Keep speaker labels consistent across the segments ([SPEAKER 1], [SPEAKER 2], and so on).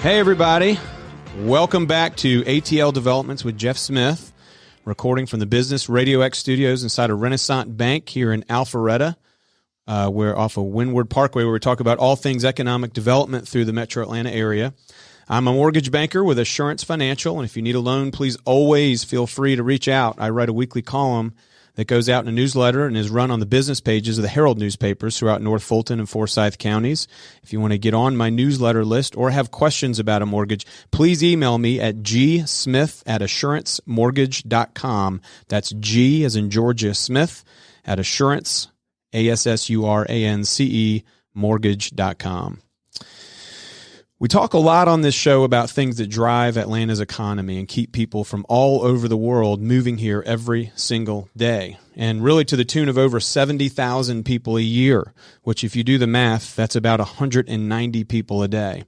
[SPEAKER 1] Hey, everybody. Welcome back to ATL Developments with Geoff Smith, recording from the Business RadioX studios inside a Renaissance Bank here in Alpharetta. We're off of Windward Parkway, where we talk about all things economic development through the metro Atlanta area. I'm a mortgage banker with Assurance Financial, and if you need a loan, please always feel free to reach out. I write a weekly column that goes out in a newsletter and is run on the business pages of the Herald newspapers throughout North Fulton and Forsyth counties. If you want to get on my newsletter list or have questions about a mortgage, please email me at gsmith@assurancemortgage.com. That's G as in Georgia Smith at Assurance, ASSURANCE, mortgage.com. We talk a lot on this show about things that drive Atlanta's economy and keep people from all over the world moving here every single day, and really to the tune of over 70,000 people a year, which if you do the math, that's about 190 people a day,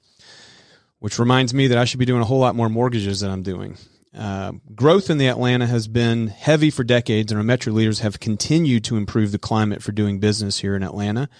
[SPEAKER 1] which reminds me that I should be doing a whole lot more mortgages than I'm doing. Growth in the Atlanta has been heavy for decades, and our metro leaders have continued to improve the climate for doing business here in Atlanta.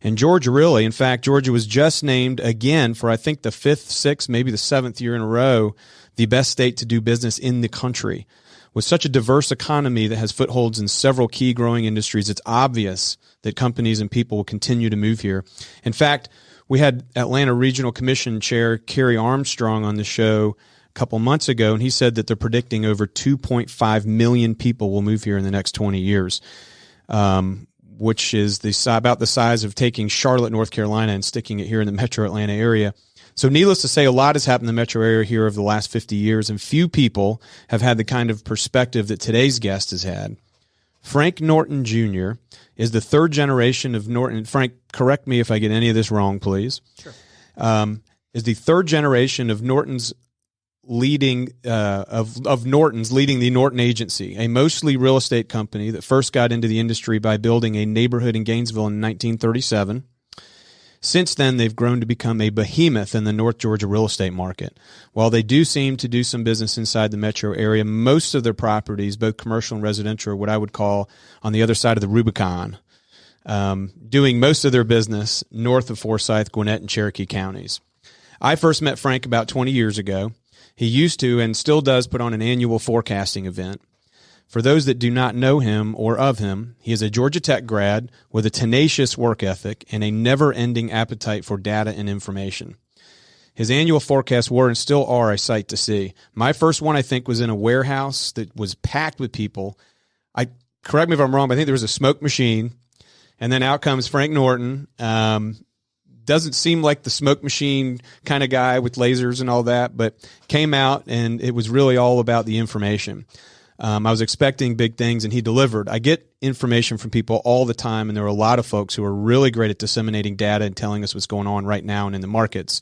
[SPEAKER 1] And Georgia really, in fact, Georgia was just named again for I think the fifth, sixth, maybe the seventh year in a row, the best state to do business in the country. With such a diverse economy that has footholds in several key growing industries, it's obvious that companies and people will continue to move here. In fact, we had Atlanta Regional Commission Chair Kerry Armstrong on the show a couple months ago, and he said that they're predicting over 2.5 million people will move here in the next 20 years. Which is about the size of taking Charlotte, North Carolina, and sticking it here in the metro Atlanta area. So needless to say, a lot has happened in the metro area here over the last 50 years, and few people have had the kind of perspective that today's guest has had. Frank Norton Jr. is the third generation of Norton. Frank, correct me if I get any of this wrong, please.
[SPEAKER 2] Sure.
[SPEAKER 1] Is the third generation of Norton's leading Norton's leading the Norton Agency, a mostly real estate company that first got into the industry by building a neighborhood in Gainesville in 1937. Since then, they've grown to become a behemoth in the North Georgia real estate market. While they do seem to do some business inside the metro area, most of their properties, both commercial and residential, are what I would call on the other side of the Rubicon, doing most of their business north of Forsyth, Gwinnett, and Cherokee counties. I first met Frank about 20 years ago. He used to and still does put on an annual forecasting event. For those that do not know him or of him, he is a Georgia Tech grad with a tenacious work ethic and a never-ending appetite for data and information. His annual forecasts were and still are a sight to see. My first one, I think, was in a warehouse that was packed with people. Correct me if I'm wrong, but I think there was a smoke machine, and then out comes Frank Norton. Doesn't seem like the smoke machine kind of guy with lasers and all that, but came out and it was really all about the information. I was expecting big things and he delivered. I get information from people all the time, and there are a lot of folks who are really great at disseminating data and telling us what's going on right now and in the markets.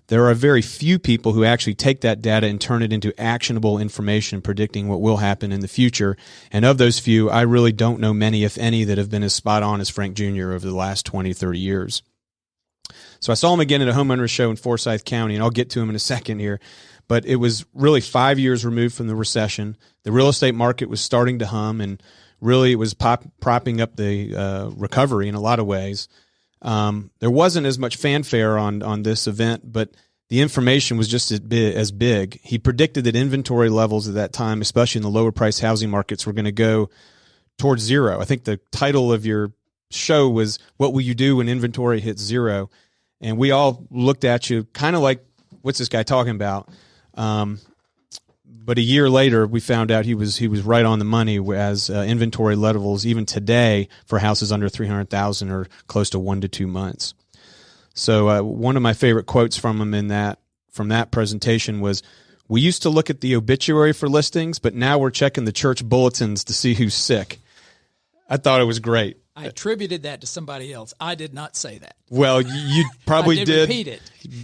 [SPEAKER 1] There are very few people who actually take that data and turn it into actionable information predicting what will happen in the future. And of those few, I really don't know many, if any, that have been as spot on as Frank Jr. over the last 20, 30 years. So I saw him again at a homeowners show in Forsyth County, and I'll get to him in a second here. But it was really 5 years removed from the recession. The real estate market was starting to hum, and really it was propping up the recovery in a lot of ways. There wasn't as much fanfare on this event, but the information was just as big. He predicted that inventory levels at that time, especially in the lower price housing markets, were going to go towards zero. I think the title of your show was, "What Will You Do When Inventory Hits Zero?" And we all looked at you kind of like, what's this guy talking about? But a year later, we found out he was right on the money, as inventory levels even today for houses under 300,000 are close to 1 to 2 months. So one of my favorite quotes from him from that presentation was, "We used to look at the obituary for listings, but now we're checking the church bulletins to see who's sick." I thought it was great.
[SPEAKER 2] I attributed that to somebody else. I did not say that.
[SPEAKER 1] Well, you probably
[SPEAKER 2] I did repeat it.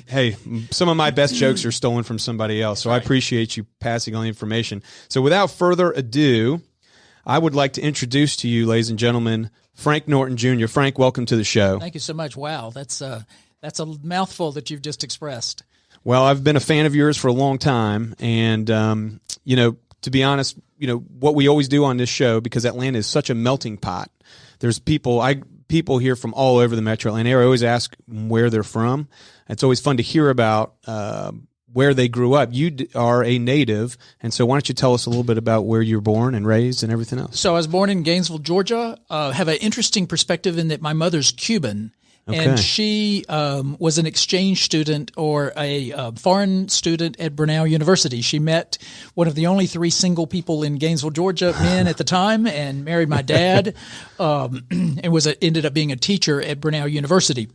[SPEAKER 1] Hey, some of my best jokes are stolen from somebody else, so I appreciate you passing on the information. So without further ado, I would like to introduce to you, ladies and gentlemen, Frank Norton Jr. Frank, welcome to the show.
[SPEAKER 2] Thank you so much. Wow, that's a mouthful that you've just expressed.
[SPEAKER 1] Well, I've been a fan of yours for a long time, and to be honest, what we always do on this show, because Atlanta is such a melting pot. There's people people here from all over the metro Atlanta area. I always ask where they're from. It's always fun to hear about where they grew up. You are a native, and so why don't you tell us a little bit about where you were born and raised and everything else?
[SPEAKER 2] So I was born in Gainesville, Georgia. Have an interesting perspective in that my mother's Cuban.
[SPEAKER 1] Okay.
[SPEAKER 2] And she was an exchange student or a foreign student at Brenau University. She met one of the only 3 single people in Gainesville, Georgia, men at the time, and married my dad, and ended up being a teacher at Brenau University.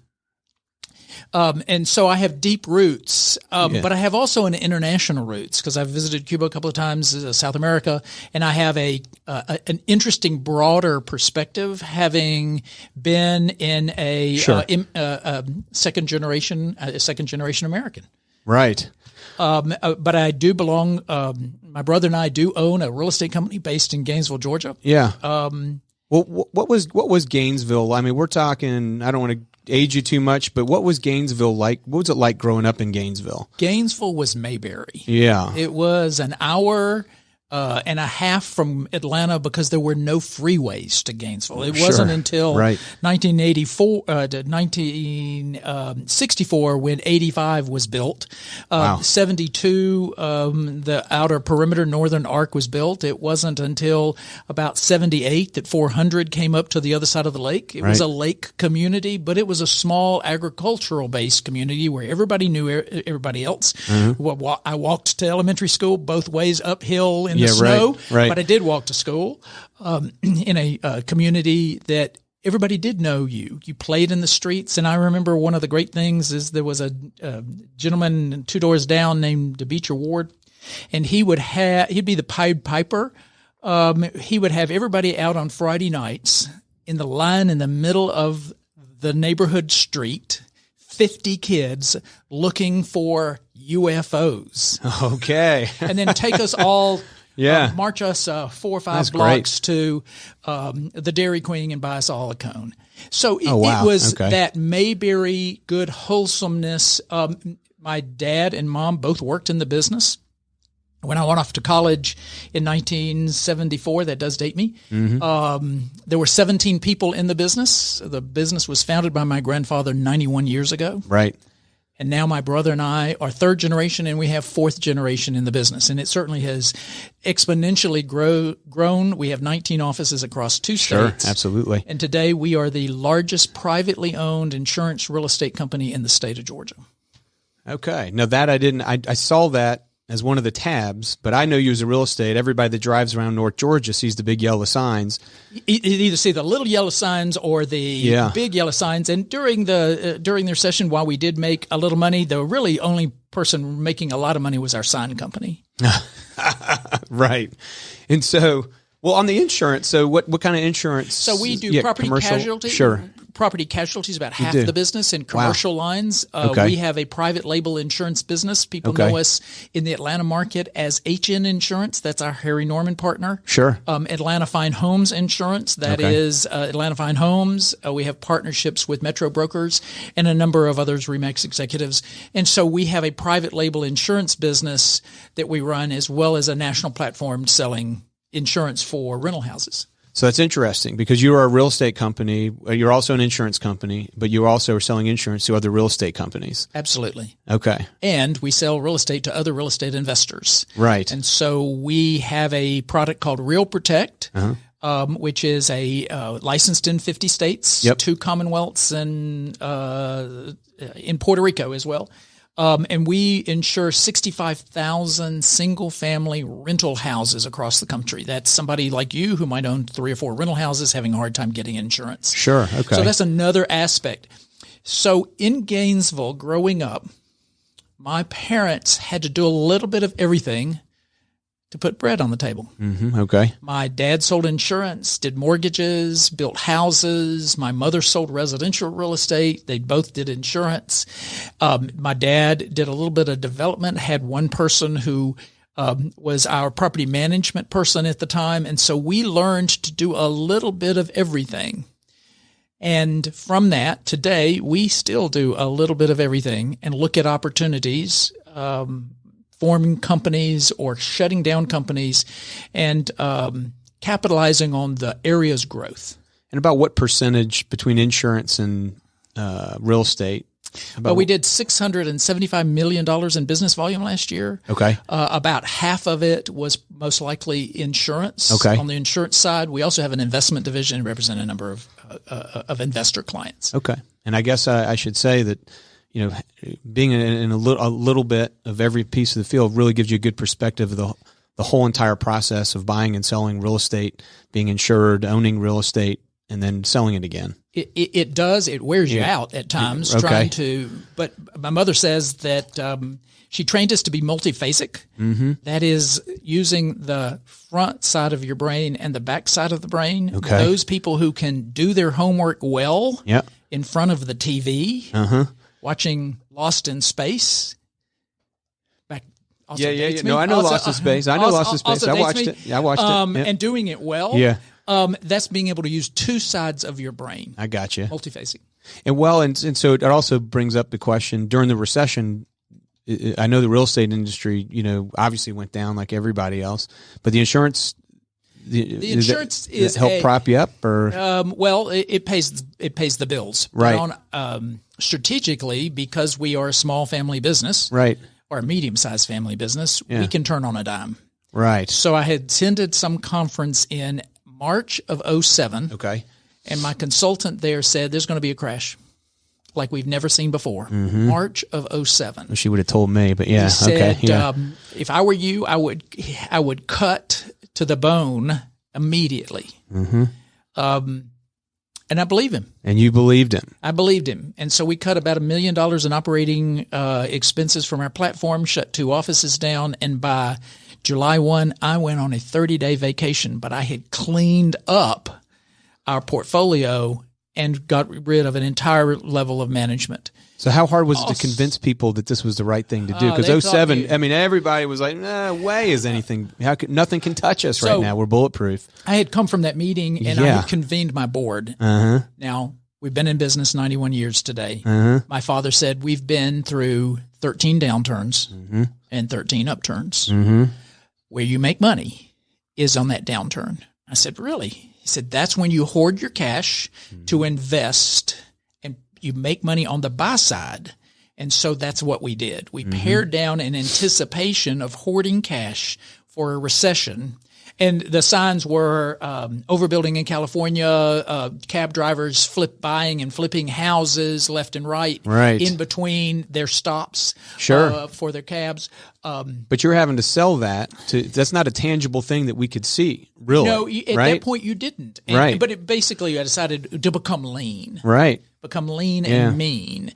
[SPEAKER 2] And so I have deep roots, but I have also an international roots because I've visited Cuba a couple of times, South America, and I have an interesting, broader perspective, having been in a second generation American.
[SPEAKER 1] Right.
[SPEAKER 2] But I do belong. My brother and I do own a real estate company based in Gainesville, Georgia.
[SPEAKER 1] Yeah. Well, what was Gainesville? I mean, we're talking. I don't want to age you too much, but what was Gainesville like? What was it like growing up in Gainesville?
[SPEAKER 2] Gainesville was Mayberry.
[SPEAKER 1] Yeah.
[SPEAKER 2] It was an hour and a half from Atlanta because there were no freeways to Gainesville. It wasn't until 1964 when 85 was built. 72, the outer perimeter northern arc was built. It wasn't until about 78 that 400 came up to the other side of the lake. It was a lake community, but it was a small agricultural-based community where everybody knew everybody else. Mm-hmm. I walked to elementary school both ways uphill in the snow, but I did walk to school in a community that everybody did know you. You played in the streets, and I remember one of the great things is there was a gentleman 2 doors down named DeBeecher Ward, and he'd be the Pied Piper. He would have everybody out on Friday nights in the line in the middle of the neighborhood street, 50 kids looking for UFOs.
[SPEAKER 1] Okay.
[SPEAKER 2] And then take us all, march us 4 or 5 blocks to the Dairy Queen and buy us all a cone. So it was that Mayberry good wholesomeness. My dad and mom both worked in the business. When I went off to college in 1974, that does date me, there were 17 people in the business. The business was founded by my grandfather 91 years ago.
[SPEAKER 1] Right.
[SPEAKER 2] And now my brother and I are 3rd generation, and we have 4th generation in the business. And it certainly has exponentially grown. We have 19 offices across 2 states.
[SPEAKER 1] Sure, absolutely.
[SPEAKER 2] And today we are the largest privately owned insurance real estate company in the state of Georgia.
[SPEAKER 1] Okay. Now that I saw that as one of the tabs, but I know you as a real estate. Everybody that drives around North Georgia sees the big yellow signs.
[SPEAKER 2] You either see the little yellow signs or the big yellow signs. And during their session, while we did make a little money, the really only person making a lot of money was our sign company.
[SPEAKER 1] Right. And so, well, on the insurance, so what kind of insurance?
[SPEAKER 2] So we do property casualty.
[SPEAKER 1] Sure.
[SPEAKER 2] Property casualty is about half the business. In commercial lines, we have a private label insurance business. People know us in the Atlanta market as HN Insurance. That's our Harry Norman partner.
[SPEAKER 1] Sure.
[SPEAKER 2] Atlanta Fine Homes Insurance. That is Atlanta Fine Homes. We have partnerships with Metro Brokers and a number of others, Remax executives. And so we have a private label insurance business that we run, as well as a national platform selling insurance for rental houses.
[SPEAKER 1] So that's interesting because you are a real estate company. You're also an insurance company, but you also are selling insurance to other real estate companies.
[SPEAKER 2] Absolutely.
[SPEAKER 1] Okay.
[SPEAKER 2] And we sell real estate to other real estate investors.
[SPEAKER 1] Right.
[SPEAKER 2] And so we have a product called Real Protect, which is licensed in 50 states, 2 Commonwealths, and in Puerto Rico as well. And we insure 65,000 single-family rental houses across the country. That's somebody like you who might own 3 or 4 rental houses having a hard time getting insurance.
[SPEAKER 1] Sure, okay.
[SPEAKER 2] So that's another aspect. So in Gainesville, growing up, my parents had to do a little bit of everything to put bread on the table.
[SPEAKER 1] Mm-hmm, okay.
[SPEAKER 2] My dad sold insurance, did mortgages, built houses. My mother sold residential real estate. They both did insurance. My dad did a little bit of development, had one person who was our property management person at the time. And so we learned to do a little bit of everything. And from that, today, we still do a little bit of everything and look at opportunities, forming companies or shutting down companies, and capitalizing on the area's growth.
[SPEAKER 1] And about what percentage between insurance and real estate?
[SPEAKER 2] Well, we did $675 million in business volume last year.
[SPEAKER 1] Okay.
[SPEAKER 2] About half of it was most likely insurance.
[SPEAKER 1] Okay.
[SPEAKER 2] On the insurance side, we also have an investment division and represent a number of investor clients.
[SPEAKER 1] Okay. And I guess I should say that, being in a little bit of every piece of the field really gives you a good perspective of the whole entire process of buying and selling real estate, being insured, owning real estate, and then selling it again.
[SPEAKER 2] It does. It wears you out at times trying to. But my mother says that she trained us to be multiphasic. Mm-hmm. That is using the front side of your brain and the back side of the brain.
[SPEAKER 1] Okay.
[SPEAKER 2] Those people who can do their homework well in front of the TV, watching Lost in Space.
[SPEAKER 1] Yeah. No, I know Lost in Space. I know Lost in Space. I watched it. I watched it.
[SPEAKER 2] And doing it well.
[SPEAKER 1] Yeah.
[SPEAKER 2] That's being able to use two sides of your brain.
[SPEAKER 1] I got you.
[SPEAKER 2] Multiphasic.
[SPEAKER 1] And so it also brings up the question during the recession. I know the real estate industry, obviously went down like everybody else, but the insurance.
[SPEAKER 2] The insurance is
[SPEAKER 1] help prop you up, or
[SPEAKER 2] well, it pays the bills,
[SPEAKER 1] right?
[SPEAKER 2] Strategically, because we are a small family business,
[SPEAKER 1] right,
[SPEAKER 2] or a medium-sized family business, we can turn on a dime,
[SPEAKER 1] right?
[SPEAKER 2] So I had attended some conference in March of 2007.
[SPEAKER 1] Okay.
[SPEAKER 2] And my consultant there said there's going to be a crash like we've never seen before.
[SPEAKER 1] Mm-hmm.
[SPEAKER 2] March of 2007.
[SPEAKER 1] Well, she would have told me, but yeah.
[SPEAKER 2] He said,
[SPEAKER 1] okay. Yeah.
[SPEAKER 2] If I were you, I would cut to the bone immediately.
[SPEAKER 1] Mm-hmm.
[SPEAKER 2] And I believe him.
[SPEAKER 1] And you believed him.
[SPEAKER 2] I believed him. And so we cut about $1 million in operating expenses from our platform, shut 2 offices down, and by July 1, I went on a 30-day vacation, but I had cleaned up our portfolio and got rid of an entire level of management.
[SPEAKER 1] So how hard was it to convince people that this was the right thing to do? Because 2007, everybody was like, no way is anything. Nothing can touch us right now. We're bulletproof.
[SPEAKER 2] I had come from that meeting, and I had convened my board.
[SPEAKER 1] Uh-huh.
[SPEAKER 2] Now, we've been in business 91 years today.
[SPEAKER 1] Uh-huh.
[SPEAKER 2] My father said we've been through 13 downturns and 13 upturns.
[SPEAKER 1] Mm-hmm.
[SPEAKER 2] Where you make money is on that downturn. I said, really? He said, that's when you hoard your cash to invest, and you make money on the buy side. And so that's what we did. We pared down in anticipation of hoarding cash for a recession. And the signs were overbuilding in California, cab drivers buying and flipping houses left and right, in between their stops for their cabs.
[SPEAKER 1] But you're having to sell that. That's not a tangible thing that we could see, really.
[SPEAKER 2] No, at that point you didn't. But basically I decided to become lean.
[SPEAKER 1] Right.
[SPEAKER 2] Become lean and mean.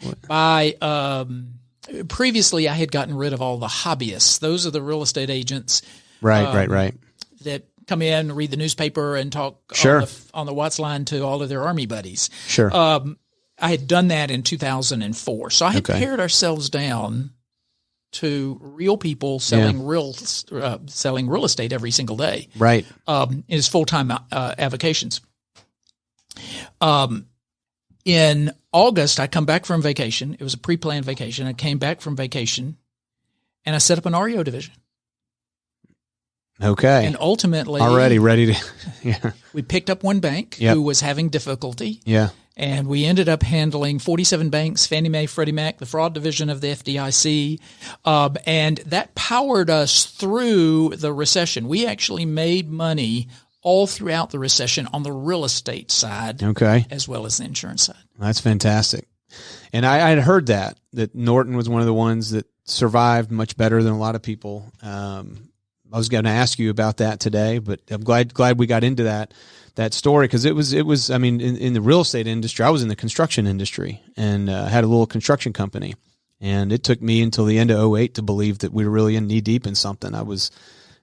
[SPEAKER 2] Previously I had gotten rid of all the hobbyists. Those are the real estate agents.
[SPEAKER 1] Right.
[SPEAKER 2] That come in, read the newspaper, and talk on the Watts line to all of their Army buddies.
[SPEAKER 1] Sure.
[SPEAKER 2] I had done that in 2004. So I had pared ourselves down to real people selling real estate every single day.
[SPEAKER 1] Right.
[SPEAKER 2] In his full-time avocations. In August, I come back from vacation. It was a pre-planned vacation. I came back from vacation, and I set up an REO division.
[SPEAKER 1] Okay.
[SPEAKER 2] And ultimately,
[SPEAKER 1] already ready to,
[SPEAKER 2] we picked up one bank who was having difficulty.
[SPEAKER 1] Yeah.
[SPEAKER 2] And we ended up handling 47 banks, Fannie Mae, Freddie Mac, the fraud division of the FDIC. And that powered us through the recession. We actually made money all throughout the recession on the real estate side, as well as the insurance side.
[SPEAKER 1] That's fantastic. And I had heard that Norton was one of the ones that survived much better than a lot of people. I was going to ask you about that today, but I'm glad we got into that story, because it was. I mean, in the real estate industry, I was in the construction industry and had a little construction company, and it took me until the end of 2008 to believe that we were really in knee deep in something.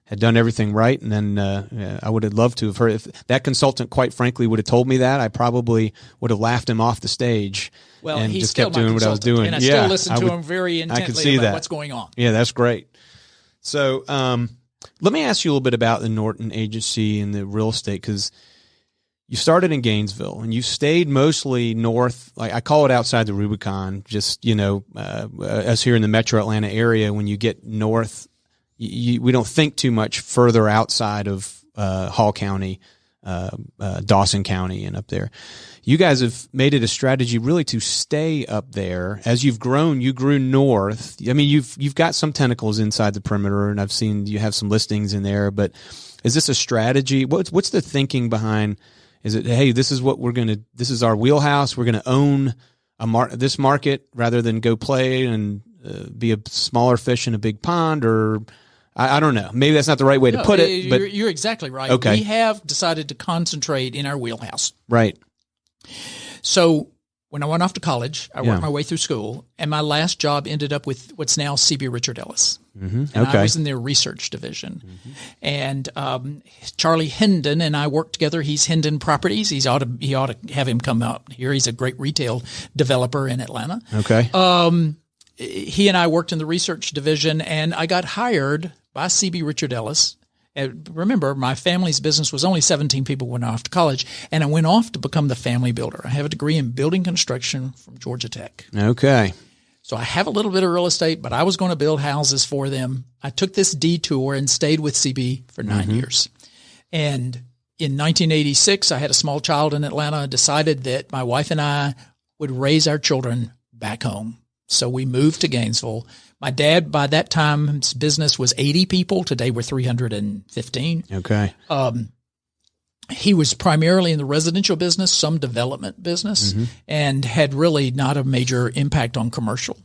[SPEAKER 1] Had done everything right, and then I would have loved to have heard. If that consultant, quite frankly, would have told me that, I probably would have laughed him off the stage.
[SPEAKER 2] Well,
[SPEAKER 1] and
[SPEAKER 2] he's
[SPEAKER 1] just
[SPEAKER 2] still
[SPEAKER 1] kept doing what I was doing,
[SPEAKER 2] and I still listen to him very intently about what's going on.
[SPEAKER 1] Yeah, that's great. So, let me ask you a little bit about the Norton Agency and the real estate, because you started in Gainesville and you stayed mostly north. Like I call it outside the Rubicon. Just us here in the Metro Atlanta area, when you get north, we don't think too much further outside of Hall County. Dawson County and up there. You guys have made it a strategy really to stay up there. As you've grown, you grew north. I mean, you've got some tentacles inside the perimeter, and I've seen you have some listings in there. But is this a strategy? What's the thinking behind? Is it, hey, this is our wheelhouse. We're gonna own this market rather than go play and be a smaller fish in a big pond, or I don't know. Maybe that's not the right way to put it. But
[SPEAKER 2] you're exactly right.
[SPEAKER 1] Okay.
[SPEAKER 2] We have decided to concentrate in our wheelhouse.
[SPEAKER 1] Right.
[SPEAKER 2] So when I went off to college, I worked my way through school, and my last job ended up with what's now CB Richard Ellis.
[SPEAKER 1] Mm-hmm.
[SPEAKER 2] And I was in their research division. Mm-hmm. And Charlie Hendon and I worked together. He's Hendon Properties. He ought to have him come out here. He's a great retail developer in Atlanta.
[SPEAKER 1] Okay.
[SPEAKER 2] He and I worked in the research division, and I got hired by CB Richard Ellis. And remember, my family's business was only 17 people when I went off to college, and I went off to become the family builder. I have a degree in building construction from Georgia Tech.
[SPEAKER 1] Okay.
[SPEAKER 2] So I have a little bit of real estate, but I was going to build houses for them. I took this detour and stayed with CB for 9 years. And in 1986, I had a small child in Atlanta, decided that my wife and I would raise our children back home. So we moved to Gainesville. My dad, by that time, his business was 80 people. Today we're 315.
[SPEAKER 1] Okay.
[SPEAKER 2] He was primarily in the residential business, some development business, and had really not a major impact on commercial.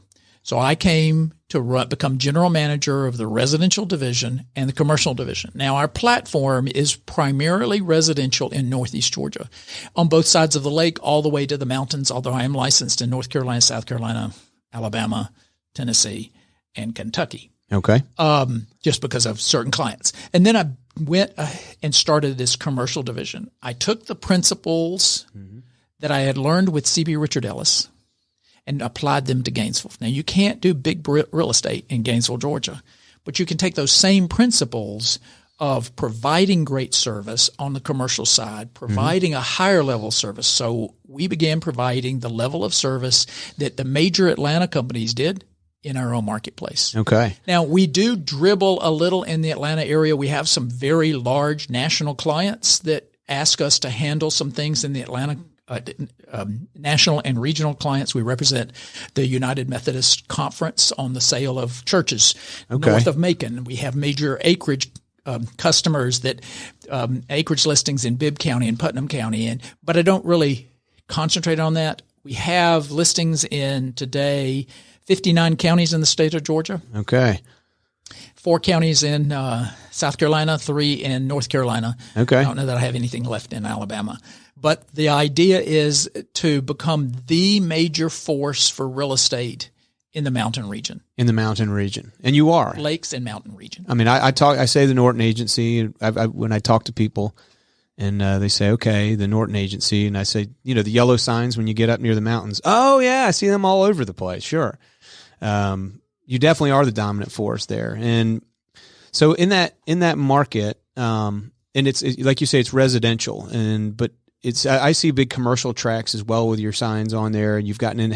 [SPEAKER 2] So I came to become general manager of the residential division and the commercial division. Now, our platform is primarily residential in Northeast Georgia, on both sides of the lake, all the way to the mountains, although I am licensed in North Carolina, South Carolina, Alabama, Tennessee, and Kentucky.
[SPEAKER 1] Okay.
[SPEAKER 2] Just because of certain clients. And then I went and started this commercial division. I took the principles that I had learned with CB Richard Ellis and applied them to Gainesville. Now, you can't do big real estate in Gainesville, Georgia, but you can take those same principles of providing great service on the commercial side, providing a higher level service. So we began providing the level of service that the major Atlanta companies did in our own marketplace.
[SPEAKER 1] Okay.
[SPEAKER 2] Now, we do dribble a little in the Atlanta area. We have some very large national clients that ask us to handle some things in the Atlanta national and regional clients. We represent the United Methodist Conference on the sale of churches north of Macon. We have major acreage customers that acreage listings in Bibb County and Putnam County. But I don't really concentrate on that. We have listings in today 59 counties in the state of Georgia.
[SPEAKER 1] Okay.
[SPEAKER 2] 4 counties in South Carolina, 3 in North Carolina.
[SPEAKER 1] Okay.
[SPEAKER 2] I don't know that I have anything left in Alabama. But the idea is to become the major force for real estate in the mountain region.
[SPEAKER 1] In the mountain region. And you are.
[SPEAKER 2] Lakes and mountain region.
[SPEAKER 1] I mean, I say the Norton Agency when I talk to people, and they say, okay, the Norton Agency. And I say, the yellow signs when you get up near the mountains. Oh, yeah, I see them all over the place. Sure. You definitely are the dominant force there. And so in that market, and it's like you say, it's residential, but I see big commercial tracks as well with your signs on there. You've gotten in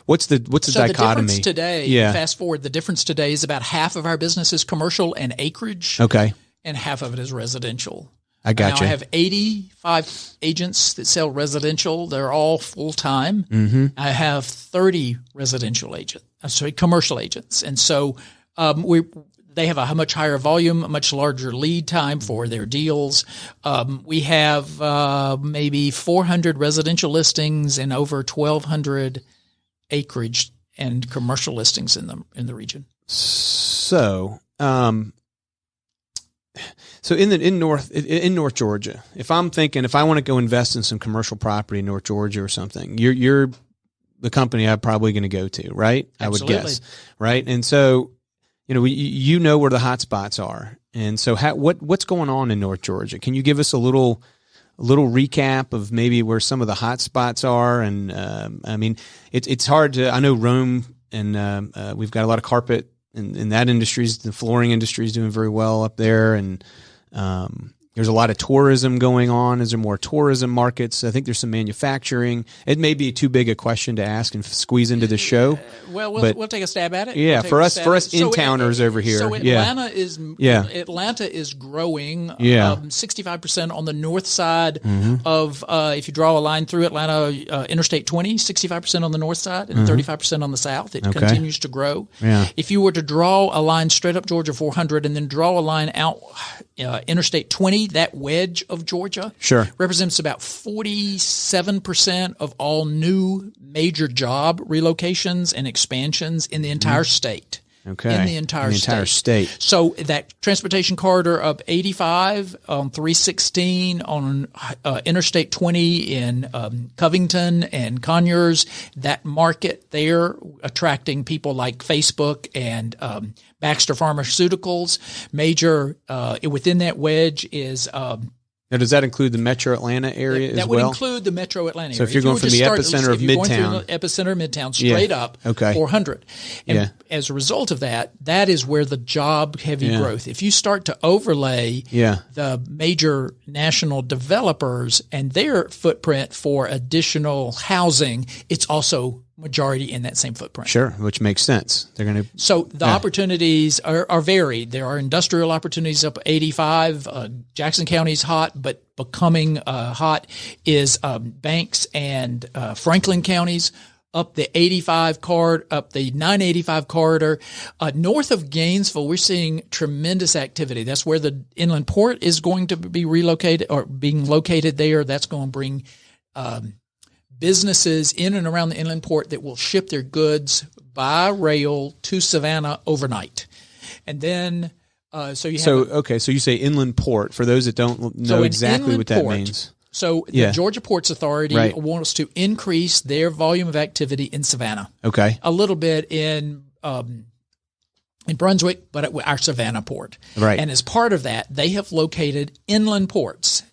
[SPEAKER 1] what's the dichotomy?
[SPEAKER 2] The difference today, fast forward, the difference today is about half of our business is commercial and acreage.
[SPEAKER 1] Okay.
[SPEAKER 2] And half of it is residential.
[SPEAKER 1] I got you.
[SPEAKER 2] I have 85 agents that sell residential. They're all full-time. Mm-hmm. I have 30 commercial agents. And so they have a much higher volume, a much larger lead time for their deals. We have maybe 400 residential listings and over 1,200 acreage and commercial listings in the region.
[SPEAKER 1] So in North Georgia, if I'm thinking, if I want to go invest in some commercial property in North Georgia or something, you're the company I'm probably going to go to, right?
[SPEAKER 2] Absolutely.
[SPEAKER 1] I would guess, right? And so, you know where the hot spots are. And so what's going on in North Georgia? Can you give us a little recap of maybe where some of the hot spots are? And, I mean, it's hard to, I know Rome and, we've got a lot of carpet in that industry. The flooring industry is doing very well up there. And, There's a lot of tourism going on. Is there more tourism markets? I think there's some manufacturing. It may be too big a question to ask and squeeze into the show.
[SPEAKER 2] Well, we'll take a stab at it.
[SPEAKER 1] Yeah, for us in-towners over here.
[SPEAKER 2] So Atlanta is growing. 65% on the north side of if you draw a line through Atlanta, Interstate 20, 65% on the north side and 35% on the south. It continues to grow.
[SPEAKER 1] Yeah.
[SPEAKER 2] If you were to draw a line straight up Georgia 400 and then draw a line out Interstate 20, that wedge of Georgia represents about 47% of all new major job relocations and expansions in the entire state.
[SPEAKER 1] Okay.
[SPEAKER 2] In the entire state. So that transportation corridor up 85 on 316 on Interstate 20 in Covington and Conyers, that market there attracting people like Facebook and Baxter Pharmaceuticals. Major within that wedge is
[SPEAKER 1] now, does that include the Metro Atlanta area as well?
[SPEAKER 2] That would include the Metro Atlanta area.
[SPEAKER 1] So if you're going from the epicenter of Midtown.
[SPEAKER 2] Epicenter of Midtown, straight up, 400. And as a result of that, that is where the job-heavy growth. If you start to overlay the major national developers and their footprint for additional housing, it's also majority in that same footprint.
[SPEAKER 1] Sure, which makes sense. They're going to.
[SPEAKER 2] So the opportunities are varied. There are industrial opportunities up 85. Jackson County's hot, but becoming hot is Banks and Franklin counties. Up the 985 corridor. North of Gainesville, we're seeing tremendous activity. That's where the inland port is going to be relocated or being located there. That's going to bring businesses in and around the inland port that will ship their goods by rail to Savannah overnight. And then, so you say inland port, for those that don't know exactly what that means. So the Georgia Ports Authority wants to increase their volume of activity in Savannah.
[SPEAKER 1] Okay.
[SPEAKER 2] A little bit in Brunswick, but at our Savannah port.
[SPEAKER 1] Right.
[SPEAKER 2] And as part of that, they have located inland ports.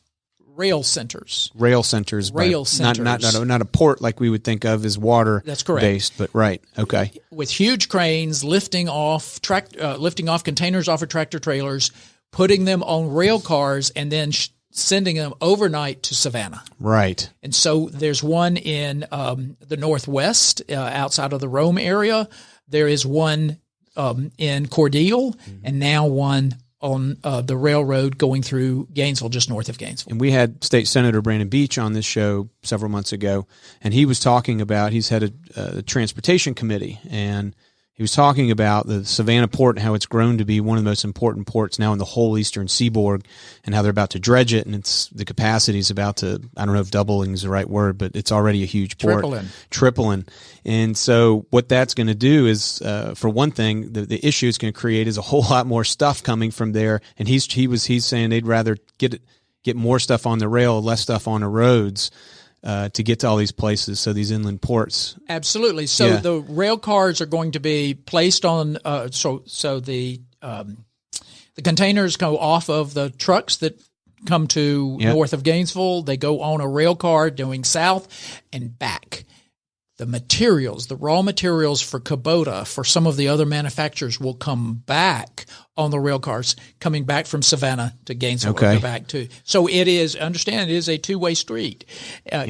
[SPEAKER 2] Rail centers. Not
[SPEAKER 1] a port like we would think of as water.
[SPEAKER 2] That's correct.
[SPEAKER 1] Based, but right. Okay.
[SPEAKER 2] With huge cranes lifting off containers off of tractor trailers, putting them on rail cars, and then sending them overnight to Savannah.
[SPEAKER 1] Right.
[SPEAKER 2] And so there's one in the Northwest outside of the Rome area. There is one in Cordele, and now one on the railroad going through Gainesville, just north of Gainesville.
[SPEAKER 1] And we had State Senator Brandon Beach on this show several months ago, and he was talking about, he's head of the transportation committee, and he was talking about the Savannah port and how it's grown to be one of the most important ports now in the whole eastern seaboard, and how they're about to dredge it, and the capacity is about to, I don't know if doubling is the right word, but it's already a huge port. Tripling. And so what that's going to do is, for one thing, the issue it's going to create is a whole lot more stuff coming from there, and he's saying they'd rather get more stuff on the rail, less stuff on the roads. To get to all these places, so these inland ports.
[SPEAKER 2] Absolutely. So the rail cars are going to be placed on. So the containers go off of the trucks that come to north of Gainesville. They go on a rail car going south and back. The materials, the raw materials for Kubota, for some of the other manufacturers, will come back on the rail cars, coming back from Savannah to Gainesville. Or back to. So it is a two-way street,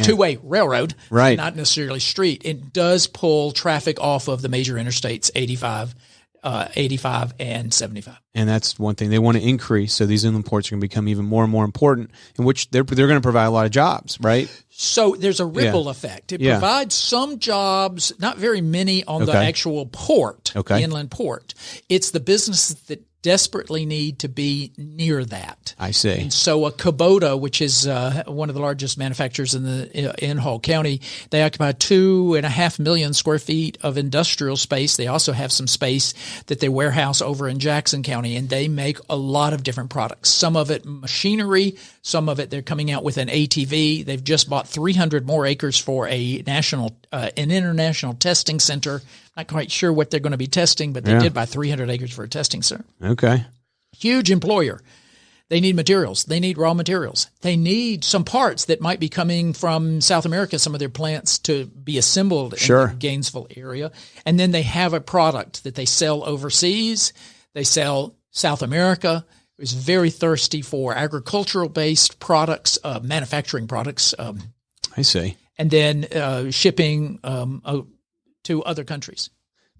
[SPEAKER 2] two-way railroad, not necessarily street. It does pull traffic off of the major interstates, 85 and 75.
[SPEAKER 1] And that's one thing they want to increase. So these inland ports are going to become even more and more important, in which they're going to provide a lot of jobs, right?
[SPEAKER 2] So there's a ripple effect. It provides some jobs, not very many on the actual port, the inland port. It's the businesses that desperately need to be near that.
[SPEAKER 1] I see.
[SPEAKER 2] And so a Kubota, which is one of the largest manufacturers in Hall County, they occupy 2.5 million square feet of industrial space. They also have some space that they warehouse over in Jackson County, and they make a lot of different products. Some of it machinery, some of it they're coming out with an ATV. They've just bought 300 more acres for an international testing center. Not quite sure what they're going to be testing, but they did buy 300 acres for a testing center.
[SPEAKER 1] Okay.
[SPEAKER 2] Huge employer. They need materials. They need raw materials. They need some parts that might be coming from South America, some of their plants, to be assembled in the Gainesville area. And then they have a product that they sell overseas. They sell South America. was very thirsty for agricultural-based products, manufacturing products.
[SPEAKER 1] I see.
[SPEAKER 2] And then shipping to other countries.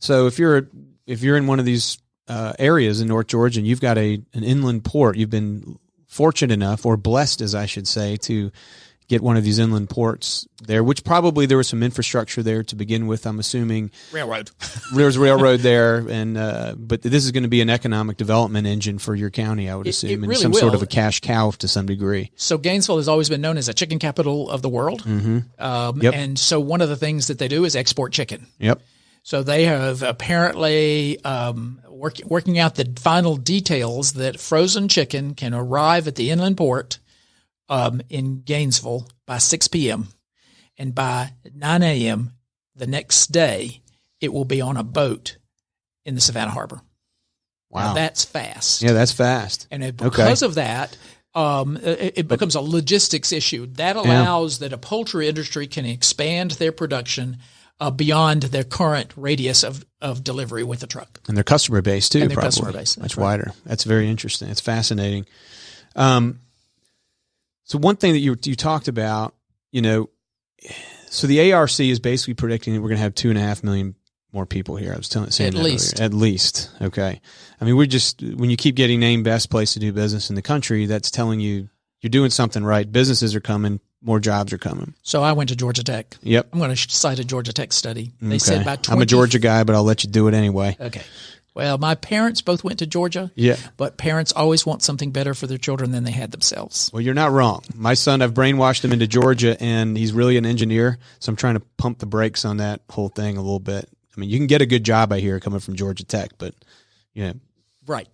[SPEAKER 1] So if you're in one of these areas in North Georgia and you've got an inland port, you've been fortunate enough, or blessed, as I should say, to get one of these inland ports there, which probably there was some infrastructure there to begin with, I'm assuming.
[SPEAKER 2] Railroad.
[SPEAKER 1] There's railroad there, and but this is going to be an economic development engine for your county, I would assume,
[SPEAKER 2] it really
[SPEAKER 1] and some
[SPEAKER 2] will.
[SPEAKER 1] sort of a cash cow to some degree.
[SPEAKER 2] So Gainesville has always been known as a chicken capital of the world.
[SPEAKER 1] Mm-hmm. Yep.
[SPEAKER 2] And so one of the things that they do is export chicken.
[SPEAKER 1] Yep.
[SPEAKER 2] So they have apparently working out the final details that frozen chicken can arrive at the inland port in Gainesville by 6 p.m. And by 9 a.m. the next day, it will be on a boat in the Savannah Harbor.
[SPEAKER 1] Wow.
[SPEAKER 2] Now, that's fast.
[SPEAKER 1] Yeah, that's fast.
[SPEAKER 2] And because of that, it becomes a logistics issue. That allows that a poultry industry can expand their production beyond their current radius of delivery with a truck.
[SPEAKER 1] And their customer base, too,
[SPEAKER 2] and their
[SPEAKER 1] probably.
[SPEAKER 2] Customer base.
[SPEAKER 1] That's wider. That's very interesting. It's fascinating. So one thing that you talked about, so the ARC is basically predicting that we're going to have 2.5 million more people here. I was saying that earlier. At least. Okay. I mean, when you keep getting named best place to do business in the country, that's telling you you're doing something right. Businesses are coming. More jobs are coming.
[SPEAKER 2] So I went to Georgia Tech.
[SPEAKER 1] Yep.
[SPEAKER 2] I'm going to cite a Georgia Tech study. They said by 20...
[SPEAKER 1] I'm a Georgia guy, but I'll let you do it anyway.
[SPEAKER 2] Okay. Well, my parents both went to Georgia.
[SPEAKER 1] Yeah.
[SPEAKER 2] But parents always want something better for their children than they had themselves.
[SPEAKER 1] Well, you're not wrong. My son, I've brainwashed him into Georgia, and he's really an engineer, so I'm trying to pump the brakes on that whole thing a little bit. I mean, you can get a good job, I hear, coming from Georgia Tech, but,
[SPEAKER 2] Right.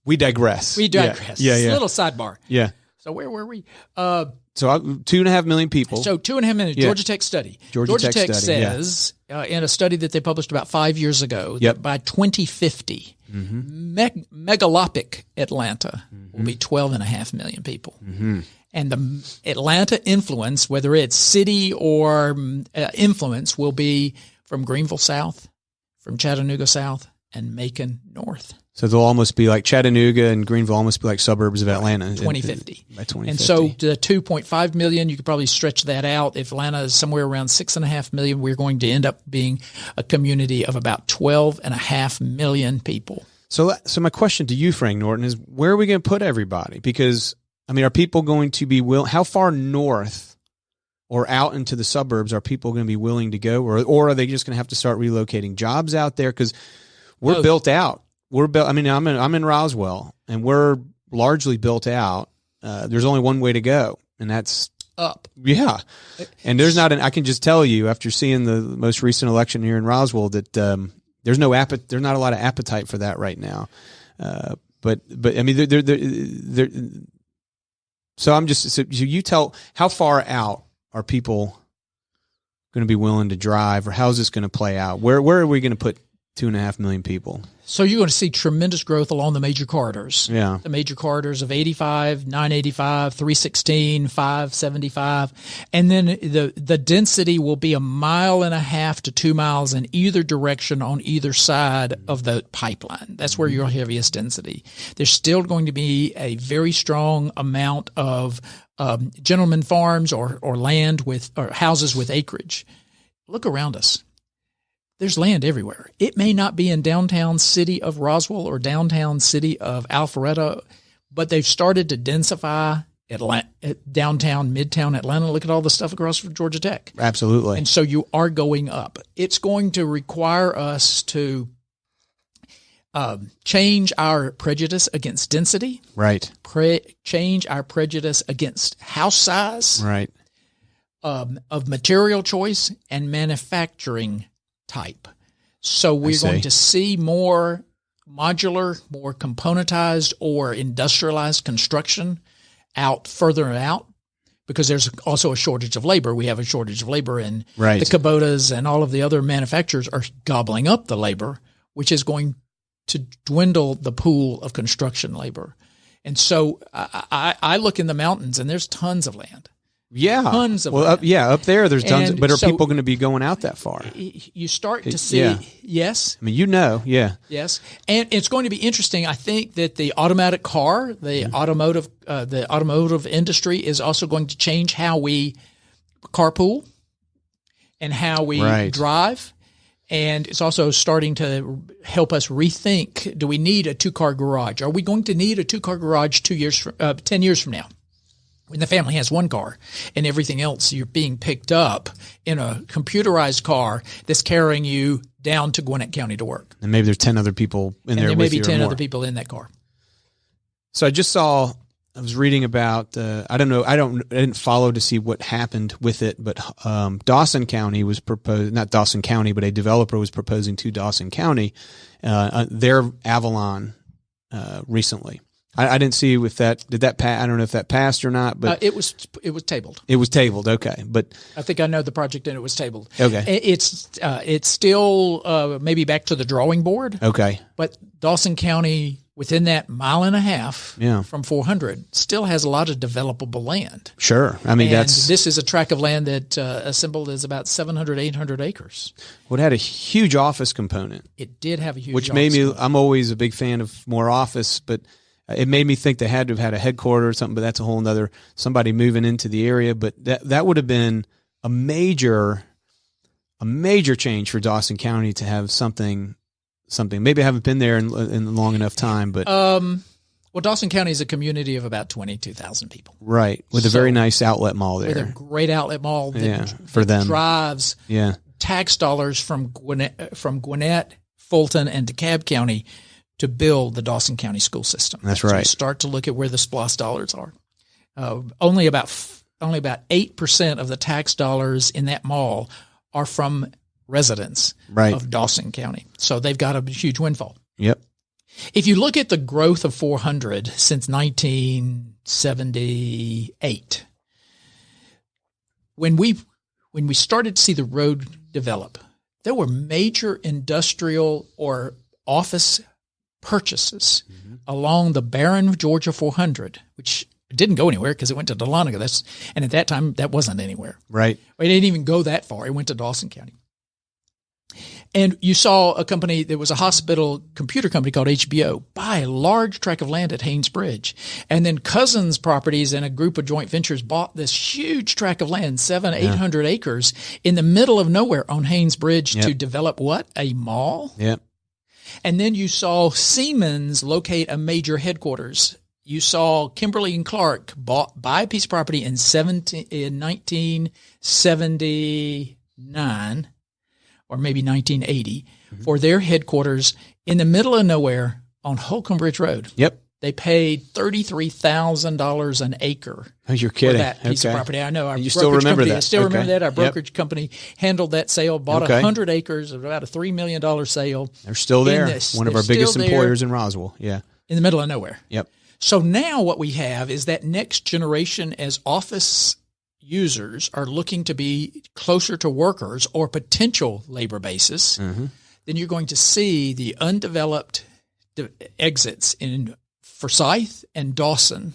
[SPEAKER 1] We digress.
[SPEAKER 2] Yeah.
[SPEAKER 1] Yeah.
[SPEAKER 2] A little sidebar.
[SPEAKER 1] Yeah.
[SPEAKER 2] So where were we?
[SPEAKER 1] So 2.5 million people.
[SPEAKER 2] So 2.5 million. Georgia Tech study.
[SPEAKER 1] Georgia Tech study,
[SPEAKER 2] says in a study that they published about 5 years ago that by 2050, megalopic Atlanta will be 12.5 million people. Mm-hmm. And the Atlanta influence, whether it's city or influence, will be from Greenville South, from Chattanooga South, and Macon North.
[SPEAKER 1] So they'll almost be like Chattanooga and Greenville, almost be like suburbs of Atlanta.
[SPEAKER 2] 2050.
[SPEAKER 1] By 2050.
[SPEAKER 2] And so the 2.5 million, you could probably stretch that out. If Atlanta is somewhere around 6.5 million, we're going to end up being a community of about 12.5 million people.
[SPEAKER 1] So my question to you, Frank Norton, is where are we going to put everybody? Because, I mean, are people going to be how far north or out into the suburbs are people going to be willing to go? Or are they just going to have to start relocating jobs out there? Because we're built out. I mean, I'm in Roswell, and we're largely built out. There's only one way to go, and that's
[SPEAKER 2] up.
[SPEAKER 1] Yeah, and there's not I can just tell you after seeing the most recent election here in Roswell that there's not a lot of appetite for that right now. But I mean, so I'm just so you tell how far out are people going to be willing to drive, or how's this going to play out? Where are we going to put 2.5 million people?
[SPEAKER 2] So you're going to see tremendous growth along the major corridors.
[SPEAKER 1] Yeah.
[SPEAKER 2] The major corridors of 85, 985, 316, 575. And then the density will be 1.5 miles to 2 miles in either direction on either side of the pipeline. That's where your heaviest density. There's still going to be a very strong amount of gentleman farms or land or houses with acreage. Look around us. There's land everywhere. It may not be in downtown city of Roswell or downtown city of Alpharetta, but they've started to densify downtown, midtown Atlanta. Look at all the stuff across from Georgia Tech.
[SPEAKER 1] Absolutely.
[SPEAKER 2] And so you are going up. It's going to require us to change our prejudice against density.
[SPEAKER 1] Right.
[SPEAKER 2] Change our prejudice against house size.
[SPEAKER 1] Right.
[SPEAKER 2] Of material choice and manufacturing type. So we're going to see more modular, more componentized or industrialized construction further out, because there's also a shortage of labor. We have a shortage of labor, and the Kubotas and all of the other manufacturers are gobbling up the labor, which is going to dwindle the pool of construction labor. And so I look in the mountains, and there's tons of land.
[SPEAKER 1] Yeah.
[SPEAKER 2] Tons of
[SPEAKER 1] land. Up there, there's tons. But are
[SPEAKER 2] so
[SPEAKER 1] people going to be going out that far?
[SPEAKER 2] You start to see, yes.
[SPEAKER 1] I mean,
[SPEAKER 2] Yes. And it's going to be interesting. I think that the automatic car, the automotive industry is also going to change how we carpool and how we drive. And it's also starting to help us rethink, do we need a 2-car garage? Are we going to need a 2-car garage 10 years from now? When the family has 1 car and everything else, you're being picked up in a computerized car that's carrying you down to Gwinnett County to work.
[SPEAKER 1] And maybe there's 10 other people in there with you.
[SPEAKER 2] And there may be 10 other people in that car.
[SPEAKER 1] So I was reading about, I didn't follow to see what happened with it, but Dawson County was proposed, not Dawson County, but a developer was proposing to Dawson County their Avalon recently. I didn't see if that did that pass. I don't know if that passed or not, but
[SPEAKER 2] it was tabled.
[SPEAKER 1] It was tabled. Okay, but
[SPEAKER 2] I think I know the project and it was tabled.
[SPEAKER 1] Okay,
[SPEAKER 2] it's still maybe back to the drawing board.
[SPEAKER 1] Okay,
[SPEAKER 2] but Dawson County, within that 1.5 miles from 400, still has a lot of developable land.
[SPEAKER 1] Sure, I mean
[SPEAKER 2] this is a tract of land that assembled is about 700, 800 acres.
[SPEAKER 1] Well, it had a huge office component.
[SPEAKER 2] It did have a huge,
[SPEAKER 1] which made me. I'm always a big fan of more office, but it made me think they had to have had a headquarters or something, but that's a whole nother, somebody moving into the area. But that would have been a major change for Dawson County to have something. Maybe I haven't been there in long enough time, but
[SPEAKER 2] well, Dawson County is a community of about 22,000 people,
[SPEAKER 1] right? With a very nice outlet mall there,
[SPEAKER 2] with a great outlet mall that,
[SPEAKER 1] for them
[SPEAKER 2] drives tax dollars from Gwinnett, Fulton, and DeKalb County to build the Dawson County school system.
[SPEAKER 1] That's right.
[SPEAKER 2] So you start to look at where the SPLOST dollars are. Only about 8% of the tax dollars in that mall are from residents of Dawson County. So they've got a huge windfall.
[SPEAKER 1] Yep.
[SPEAKER 2] If you look at the growth of 400 since 1978, when we started to see the road develop, there were major industrial or office purchases along the barren Georgia 400, which didn't go anywhere because it went to Dahlonega. And at that time, that wasn't anywhere.
[SPEAKER 1] Right.
[SPEAKER 2] It didn't even go that far. It went to Dawson County. And you saw a company that was a hospital computer company called HBO buy a large tract of land at Haynes Bridge. And then Cousins Properties and a group of joint ventures bought this huge tract of land, 800 acres in the middle of nowhere on Haynes Bridge to develop what? A mall?
[SPEAKER 1] Yep.
[SPEAKER 2] And then you saw Siemens locate a major headquarters. You saw Kimberly and Clark buy a piece of property in 1979 or maybe 1980 for their headquarters in the middle of nowhere on Holcomb Bridge Road.
[SPEAKER 1] Yep.
[SPEAKER 2] They paid $33,000 an acre.
[SPEAKER 1] Oh, you're kidding.
[SPEAKER 2] For that piece of property. I know.
[SPEAKER 1] You still remember that?
[SPEAKER 2] I still remember that. Our brokerage company handled that sale, bought 100 acres of about a $3 million sale.
[SPEAKER 1] They're still there. One of our biggest employers in Roswell. Yeah.
[SPEAKER 2] In the middle of nowhere.
[SPEAKER 1] Yep.
[SPEAKER 2] So now what we have is that next generation as office users are looking to be closer to workers or potential labor basis, then you're going to see the undeveloped exits in Forsyth and Dawson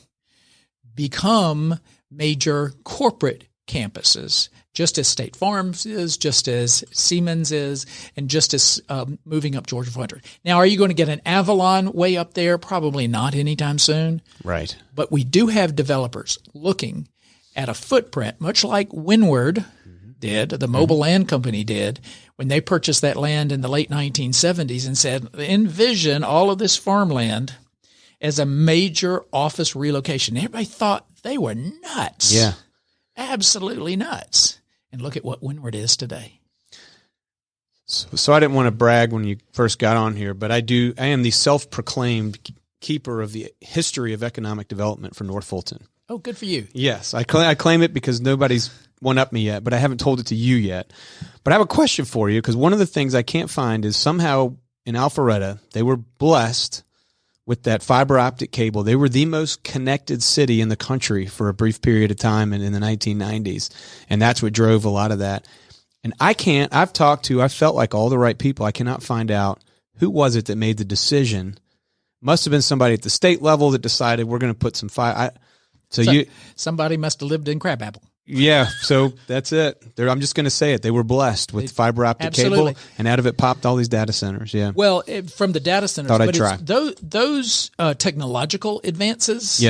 [SPEAKER 2] become major corporate campuses, just as State Farms is, just as Siemens is, and just as moving up Georgia 400. Now, are you going to get an Avalon way up there? Probably not anytime soon.
[SPEAKER 1] Right.
[SPEAKER 2] But we do have developers looking at a footprint, much like Windward did, the mobile land company did, when they purchased that land in the late 1970s and said, envision all of this farmland as a major office relocation. Everybody thought they were nuts.
[SPEAKER 1] Yeah.
[SPEAKER 2] Absolutely nuts. And look at what Windward is today.
[SPEAKER 1] So I didn't want to brag when you first got on here, but I am the self-proclaimed keeper of the history of economic development for North Fulton.
[SPEAKER 2] Oh, good for you.
[SPEAKER 1] Yes, I claim it because nobody's one-upped me yet, but I haven't told it to you yet. But I have a question for you, because one of the things I can't find is somehow in Alpharetta, they were blessed with that fiber optic cable. They were the most connected city in the country for a brief period of time in the 1990s, and that's what drove a lot of that. And I've felt like all the right people. I cannot find out who was it that made the decision. Must have been somebody at the state level that decided we're going to put some fiber. Somebody
[SPEAKER 2] must have lived in Crabapple.
[SPEAKER 1] Yeah, so that's it. I'm just going to say it. They were blessed with fiber optic cable, and out of it popped all these data centers. Yeah.
[SPEAKER 2] Well, from the data centers,
[SPEAKER 1] Thought I'd try.
[SPEAKER 2] Those technological advances,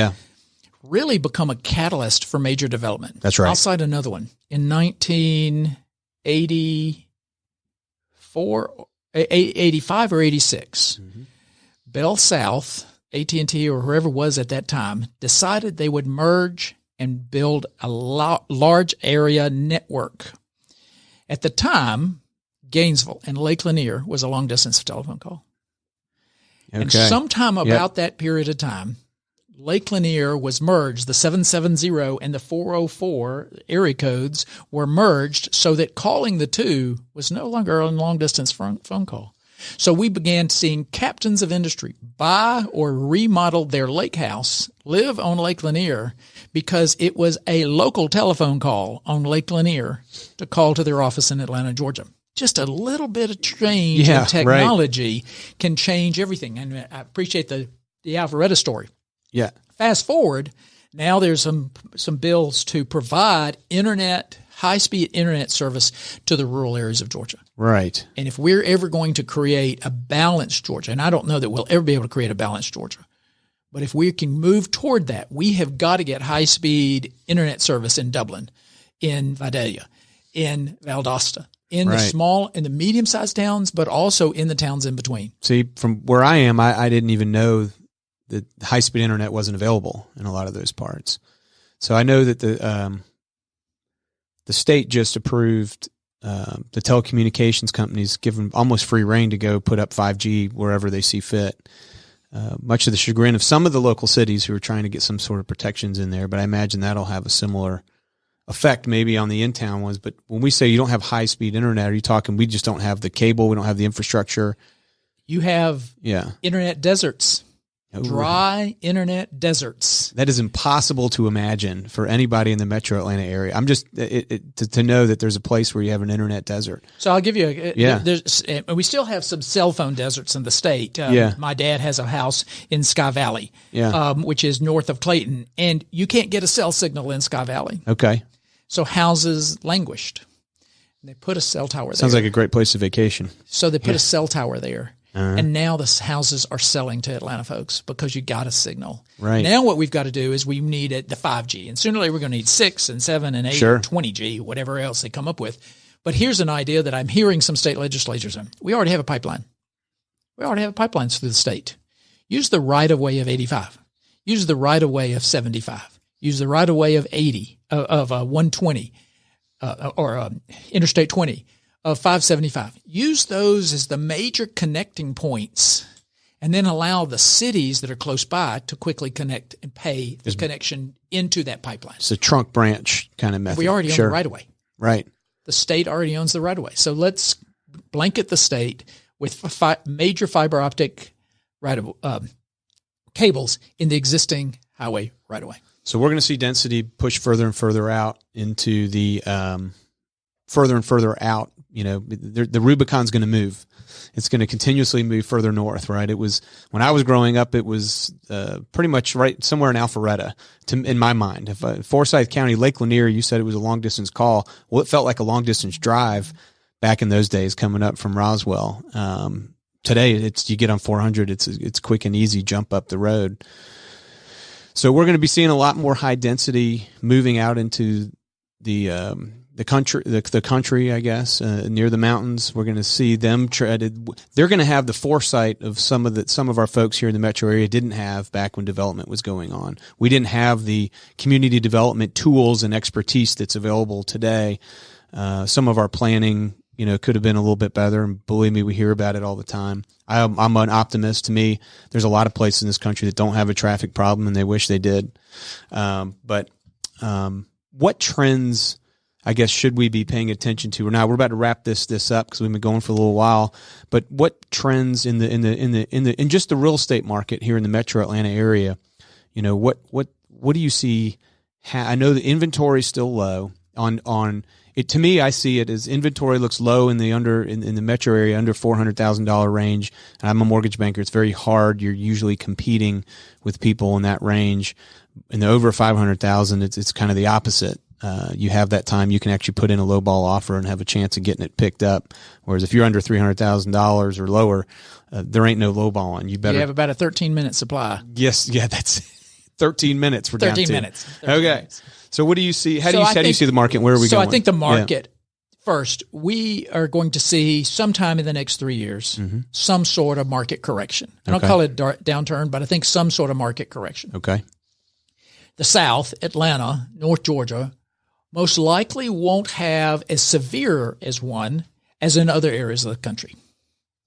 [SPEAKER 2] really become a catalyst for major development.
[SPEAKER 1] That's right.
[SPEAKER 2] I'll cite another one in 1984, 85 or 86. Mm-hmm. Bell South, AT&T or whoever it was at that time, decided they would merge and build a large area network. At the time, Gainesville and Lake Lanier was a long-distance telephone call. Okay. And sometime about that period of time, Lake Lanier was merged. The 770 and the 404 area codes were merged so that calling the two was no longer a long-distance phone call. So we began seeing captains of industry buy or remodel their lake house, live on Lake Lanier, because it was a local telephone call on Lake Lanier to call to their office in Atlanta, Georgia. Just a little bit of change in technology can change everything. And I appreciate the Alpharetta story.
[SPEAKER 1] Yeah.
[SPEAKER 2] Fast forward, now there's some bills to provide high-speed internet service to the rural areas of Georgia.
[SPEAKER 1] Right.
[SPEAKER 2] And if we're ever going to create a balanced Georgia, and I don't know that we'll ever be able to create a balanced Georgia, but if we can move toward that, we have got to get high-speed internet service in Dublin, in Vidalia, in Valdosta, in the small and the medium-sized towns, but also in the towns in between.
[SPEAKER 1] See, from where I am, I didn't even know that high-speed internet wasn't available in a lot of those parts. So I know that the state just approved the telecommunications companies given almost free rein to go put up 5G wherever they see fit, much to the chagrin of some of the local cities who are trying to get some sort of protections in there. But I imagine that'll have a similar effect maybe on the in-town ones. But when we say you don't have high-speed internet, are you talking we just don't have the cable, we don't have the infrastructure?
[SPEAKER 2] You have internet deserts. Dry internet deserts.
[SPEAKER 1] That is impossible to imagine for anybody in the metro Atlanta area. I'm just to know that there's a place where you have an internet desert.
[SPEAKER 2] So I'll give you we still have some cell phone deserts in the state. My dad has a house in Sky Valley, which is north of Clayton, and you can't get a cell signal in Sky Valley.
[SPEAKER 1] Okay.
[SPEAKER 2] So houses languished. They put a cell tower there.
[SPEAKER 1] Sounds like a great place to vacation.
[SPEAKER 2] So they put a cell tower there. And now the houses are selling to Atlanta folks because you got a signal.
[SPEAKER 1] Right.
[SPEAKER 2] Now what we've got to do is we need the 5G. And sooner or later we're going to need 6 and 7 and 8 and 20G, whatever else they come up with. But here's an idea that I'm hearing some state legislatures on. We already have a pipeline. We already have pipelines through the state. Use the right-of-way of 85. Use the right-of-way of 75. Use the right-of-way of 80, of 120, or Interstate 20. Of 575. Use those as the major connecting points and then allow the cities that are close by to quickly connect and pay the connection into that pipeline.
[SPEAKER 1] It's a trunk branch kind of method.
[SPEAKER 2] We already own the right-of-way.
[SPEAKER 1] Right.
[SPEAKER 2] The state already owns the right-of-way. So let's blanket the state with major fiber optic cables in the existing highway right-of-way. So
[SPEAKER 1] we're going to see density push further and further out into the further and further out. You know, the Rubicon's going to move. It's going to continuously move further north, right? It was, when I was growing up, it was pretty much right somewhere in Alpharetta, in my mind. If Forsyth County, Lake Lanier, you said it was a long-distance call. Well, it felt like a long-distance drive back in those days coming up from Roswell. Today, you get on 400, it's quick and easy jump up the road. So we're going to be seeing a lot more high density moving out into the country, I guess, near the mountains. We're going to see them treaded. They're going to have the foresight of some of our folks here in the metro area didn't have back when development was going on. We didn't have the community development tools and expertise that's available today. Some of our planning, could have been a little bit better. And believe me, we hear about it all the time. I'm an optimist. To me, there's a lot of places in this country that don't have a traffic problem and they wish they did. But what trends, I guess, should we be paying attention to? Now we're about to wrap this up because we've been going for a little while. But what trends in just the real estate market here in the metro Atlanta area? What do you see? I know the inventory is still low on it. To me, I see it as inventory looks low in the metro area under $400,000 range. And I'm a mortgage banker. It's very hard. You're usually competing with people in that range. In the over 500,000, it's kind of the opposite. you have that time, you can actually put in a lowball offer and have a chance of getting it picked up. Whereas if you're under $300,000 or lower, there ain't no lowballing. You better.
[SPEAKER 2] You have about a 13-minute supply.
[SPEAKER 1] Yes, yeah, that's 13 minutes. We're
[SPEAKER 2] 13
[SPEAKER 1] down to.
[SPEAKER 2] minutes. 13
[SPEAKER 1] okay.
[SPEAKER 2] minutes.
[SPEAKER 1] So what do you see? How do you see the market? Where are we going?
[SPEAKER 2] So I think the market. First, we are going to see sometime in the next 3 years some sort of market correction. I don't call it downturn, but I think some sort of market correction.
[SPEAKER 1] Okay.
[SPEAKER 2] The South, Atlanta, North Georgia, most likely won't have as severe as one as in other areas of the country.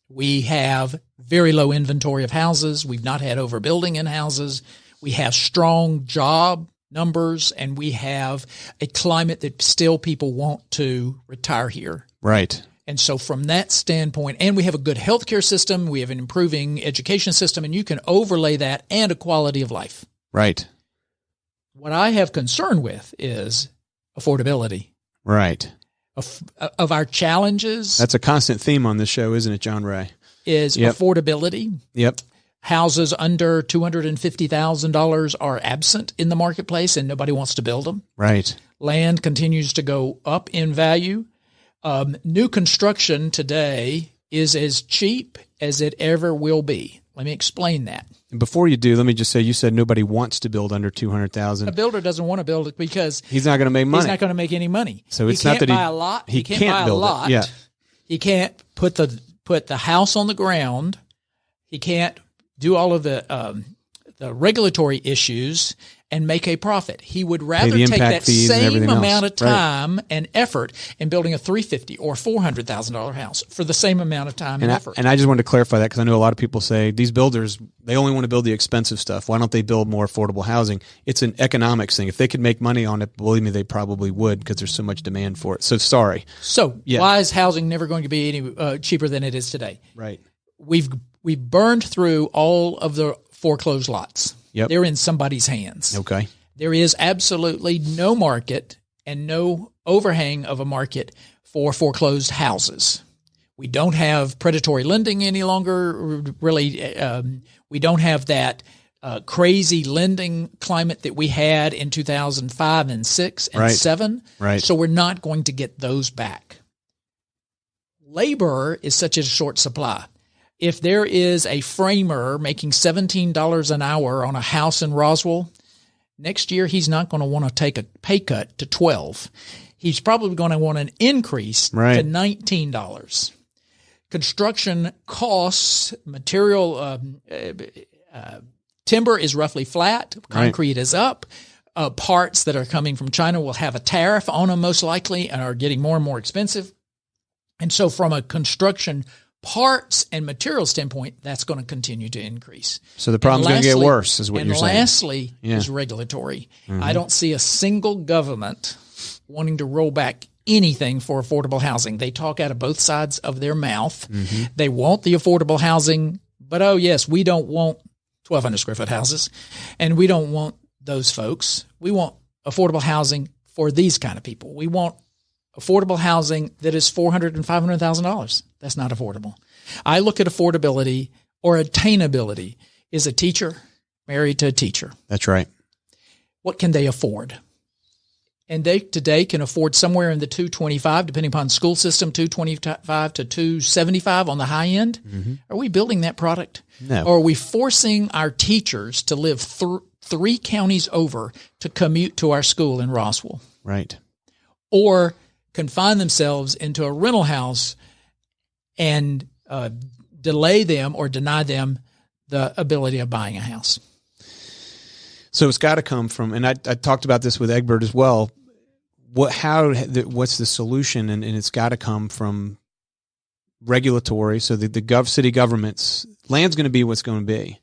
[SPEAKER 2] We have very low inventory of houses. We've not had overbuilding in houses. We have strong job numbers, and we have a climate that still people want to retire here.
[SPEAKER 1] Right.
[SPEAKER 2] And so from that standpoint, and we have a good healthcare system, we have an improving education system, and you can overlay that and a quality of life.
[SPEAKER 1] Right.
[SPEAKER 2] What I have concern with is affordability.
[SPEAKER 1] Right.
[SPEAKER 2] Of our challenges.
[SPEAKER 1] That's a constant theme on this show, isn't it, John Ray?
[SPEAKER 2] Is affordability.
[SPEAKER 1] Yep.
[SPEAKER 2] Houses under $250,000 are absent in the marketplace, and nobody wants to build them.
[SPEAKER 1] Right.
[SPEAKER 2] Land continues to go up in value. New construction today is as cheap as it ever will be. Let me explain that.
[SPEAKER 1] And before you do, let me just say, you said nobody wants to build under $200,000.
[SPEAKER 2] A builder doesn't want to build it because
[SPEAKER 1] he's not going to make money.
[SPEAKER 2] He's not going to make any money.
[SPEAKER 1] So it's not that
[SPEAKER 2] buy a lot.
[SPEAKER 1] He can't buy a lot.
[SPEAKER 2] Yeah. He can't put the house on the ground. He can't do all of the regulatory issues and make a profit. He would rather take that same amount of time and effort in building a $350,000 or $400,000 house for the same amount of time and effort.
[SPEAKER 1] And I just wanted to clarify that because I know a lot of people say these builders, they only want to build the expensive stuff. Why don't they build more affordable housing? It's an economics thing. If they could make money on it, believe me, they probably would because there's so much demand for it. So sorry.
[SPEAKER 2] So why is housing never going to be any cheaper than it is today?
[SPEAKER 1] Right.
[SPEAKER 2] We've burned through all of the foreclosed lots.
[SPEAKER 1] Yep.
[SPEAKER 2] They're in somebody's hands.
[SPEAKER 1] Okay.
[SPEAKER 2] There is absolutely no market and no overhang of a market for foreclosed houses. We don't have predatory lending any longer. Really, we don't have that crazy lending climate that we had in 2005 and 6 and 7.
[SPEAKER 1] Right.
[SPEAKER 2] So we're not going to get those back. Labor is such a short supply. If there is a framer making $17 an hour on a house in Roswell, next year he's not going to want to take a pay cut to $12. He's probably going to want an increase to $19. Construction costs, material, timber is roughly flat. Concrete is up. Parts that are coming from China will have a tariff on them most likely and are getting more and more expensive. And so from a construction parts and material standpoint, that's going to continue to increase.
[SPEAKER 1] So the problem's going to get worse, is what you're saying.
[SPEAKER 2] And lastly is regulatory. I don't see a single government wanting to roll back anything for affordable housing. They talk out of both sides of their mouth. They want the affordable housing, but we don't want 1,200 square foot houses, and we don't want those folks. We want affordable housing for these kind of people. We want affordable housing that is $400,000 and $500,000. That's not affordable. I look at affordability or attainability. Is a teacher married to a teacher?
[SPEAKER 1] That's right.
[SPEAKER 2] What can they afford? And they today can afford somewhere in the $225, depending upon school system, $225 to $275 on the high end. Are we building that product?
[SPEAKER 1] No.
[SPEAKER 2] Or are we forcing our teachers to live 3 counties over to commute to our school in Roswell?
[SPEAKER 1] Right.
[SPEAKER 2] Or confine themselves into a rental house and delay them or deny them the ability of buying a house.
[SPEAKER 1] So it's got to come from, and I talked about this with Egbert as well. What's the solution? And it's got to come from regulatory. So the city governments, land's going to be what's going to be.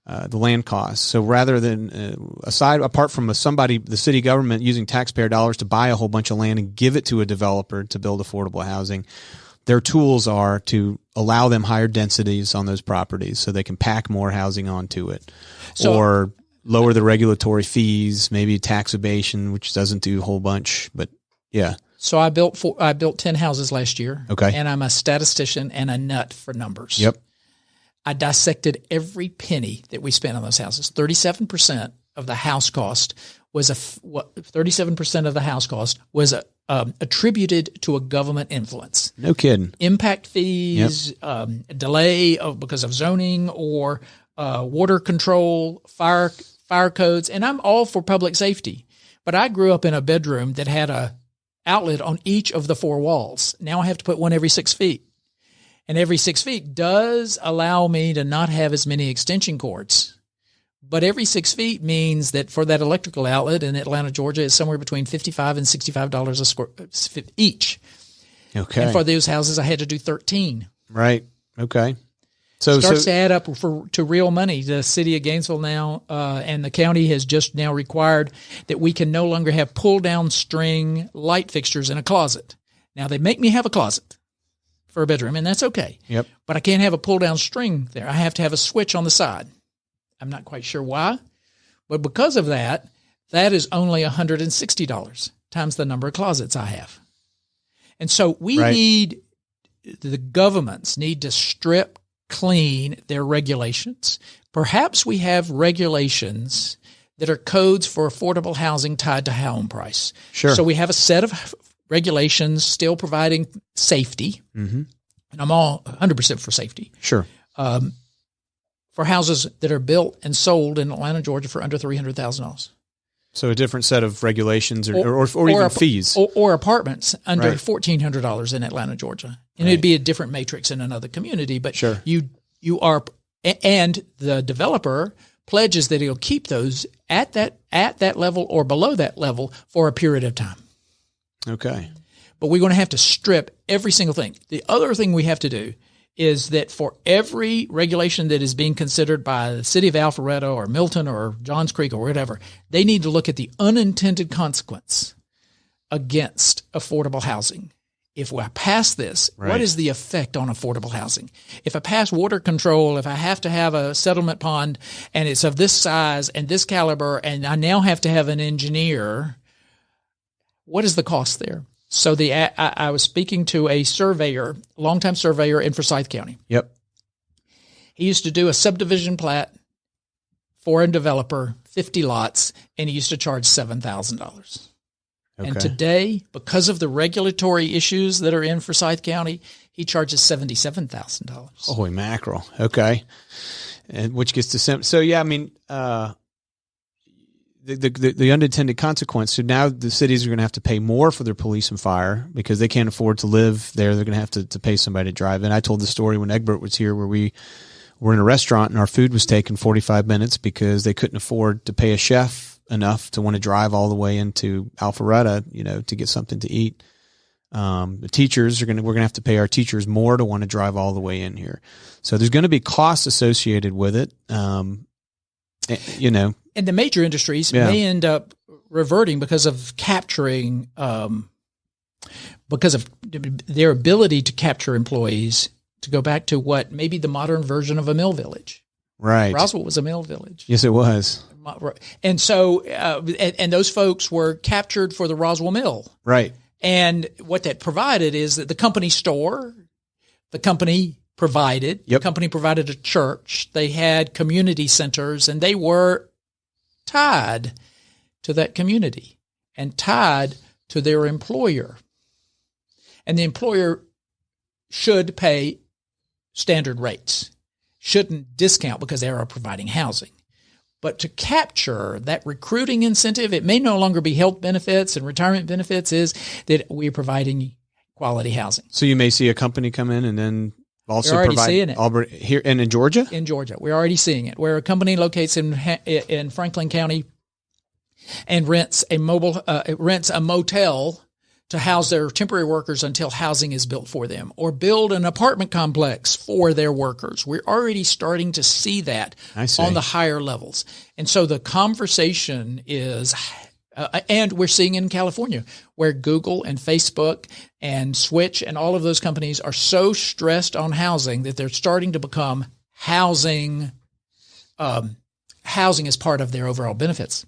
[SPEAKER 1] The land costs. So rather than apart from the city government using taxpayer dollars to buy a whole bunch of land and give it to a developer to build affordable housing, their tools are to allow them higher densities on those properties so they can pack more housing onto it, or lower the regulatory fees, maybe tax evasion, which doesn't do a whole bunch, but yeah.
[SPEAKER 2] So I built 10 houses last year.
[SPEAKER 1] Okay.
[SPEAKER 2] And I'm a statistician and a nut for numbers.
[SPEAKER 1] Yep.
[SPEAKER 2] I dissected every penny that we spent on those houses. 37% of the house cost was 37% of the house cost was attributed to a government influence.
[SPEAKER 1] No kidding.
[SPEAKER 2] Impact fees, delay because of zoning or water control, fire codes, and I'm all for public safety. But I grew up in a bedroom that had a outlet on each of the 4 walls. Now I have to put one every 6 feet. And every 6 feet does allow me to not have as many extension cords. But every 6 feet means that for that electrical outlet in Atlanta, Georgia, it's somewhere between $55 and $65 a square each.
[SPEAKER 1] Okay.
[SPEAKER 2] And for those houses, I had to do 13.
[SPEAKER 1] Right. Okay.
[SPEAKER 2] So starts to add up to real money. The city of Gainesville now and the county has just now required that we can no longer have pull-down string light fixtures in a closet. Now, they make me have a closet for a bedroom, and that's okay.
[SPEAKER 1] Yep.
[SPEAKER 2] But I can't have a pull-down string there. I have to have a switch on the side. I'm not quite sure why, but because of that, that is only $160 times the number of closets I have. And so the governments need to strip clean their regulations. Perhaps we have regulations that are codes for affordable housing tied to home price.
[SPEAKER 1] Sure.
[SPEAKER 2] So we have a set of regulations still providing safety, and I'm all 100% for safety.
[SPEAKER 1] Sure.
[SPEAKER 2] For houses that are built and sold in Atlanta, Georgia for under $300,000.
[SPEAKER 1] So a different set of regulations or even fees.
[SPEAKER 2] Or apartments under $1,400 in Atlanta, Georha. And it'd be a different matrix in another community. But
[SPEAKER 1] sure.
[SPEAKER 2] you are – and the developer pledges that he'll keep those at that level or below that level for a period of time.
[SPEAKER 1] Okay.
[SPEAKER 2] But we're going to have to strip every single thing. The other thing we have to do is that for every regulation that is being considered by the city of Alpharetta or Milton or Johns Creek or whatever, they need to look at the unintended consequence against affordable housing. If I pass this, what is the effect on affordable housing? If I pass water control, if I have to have a settlement pond and it's of this size and this caliber and I now have to have an engineer, what is the cost there? So I was speaking to a surveyor, longtime surveyor in Forsyth County.
[SPEAKER 1] Yep.
[SPEAKER 2] He used to do a subdivision plat for a developer, 50 lots, and he used to charge $7,000. Okay. And today, because of the regulatory issues that are in Forsyth County, he charges $77,000.
[SPEAKER 1] Holy mackerel. Okay. And which gets to so yeah, I mean, the unintended consequence. So now the cities are going to have to pay more for their police and fire because they can't afford to live there. They're going to have to pay somebody to drive. And I told the story when Egbert was here where we were in a restaurant and our food was taking 45 minutes because they couldn't afford to pay a chef enough to want to drive all the way into Alpharetta, to get something to eat. The teachers we're going to have to pay our teachers more to want to drive all the way in here. So there's going to be costs associated with it.
[SPEAKER 2] And the major industries may end up reverting because of capturing, because of their ability to capture employees to go back to what maybe the modern version of a mill village.
[SPEAKER 1] Right.
[SPEAKER 2] Roswell was a mill village.
[SPEAKER 1] Yes, it was.
[SPEAKER 2] And so, and those folks were captured for the Roswell Mill.
[SPEAKER 1] Right.
[SPEAKER 2] And what that provided is that the company store, the company provided, the company provided a church, they had community centers, and they were tied to that community and tied to their employer. And the employer should pay standard rates, shouldn't discount because they are providing housing. But to capture that recruiting incentive, it may no longer be health benefits and retirement benefits, is that we're providing quality housing.
[SPEAKER 1] So you may see a company come in and then also provide
[SPEAKER 2] seeing it.
[SPEAKER 1] Auburn here and in Georgia?
[SPEAKER 2] In Georgia. We're already seeing it, where a company locates in Franklin County and rents a motel to house their temporary workers until housing is built for them, or build an apartment complex for their workers. We're already starting to see that on the higher levels. And so the conversation is, and we're seeing in California, where Google and Facebook and Switch and all of those companies are so stressed on housing that they're starting to become housing as part of their overall benefits.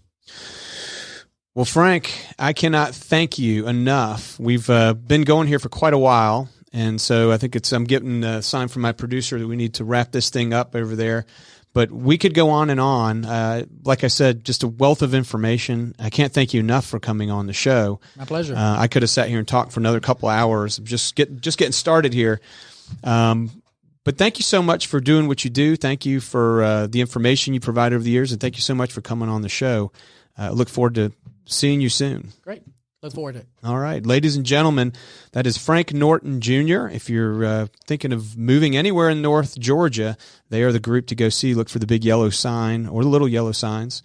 [SPEAKER 1] Well, Frank, I cannot thank you enough. We've been going here for quite a while, and so I think I'm getting a sign from my producer that we need to wrap this thing up over there. But we could go on and on. Like I said, just a wealth of information. I can't thank you enough for coming on the show.
[SPEAKER 2] My pleasure.
[SPEAKER 1] I could have sat here and talked for another couple hours, just getting started here. But thank you so much for doing what you do. Thank you for the information you provide over the years, and thank you so much for coming on the show. Look forward to seeing you soon.
[SPEAKER 2] Great. Look forward to it.
[SPEAKER 1] All right. Ladies and gentlemen, that is Frank Norton Jr. If you're thinking of moving anywhere in North Georgia, they are the group to go see. Look for the big yellow sign or the little yellow signs.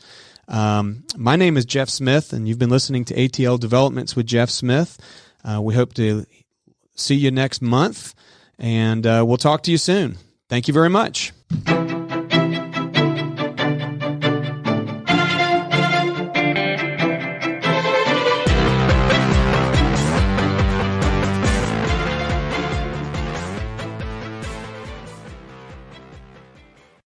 [SPEAKER 1] My name is Geoff Smith, and you've been listening to ATL Developments with Geoff Smith. We hope to see you next month, and we'll talk to you soon. Thank you very much.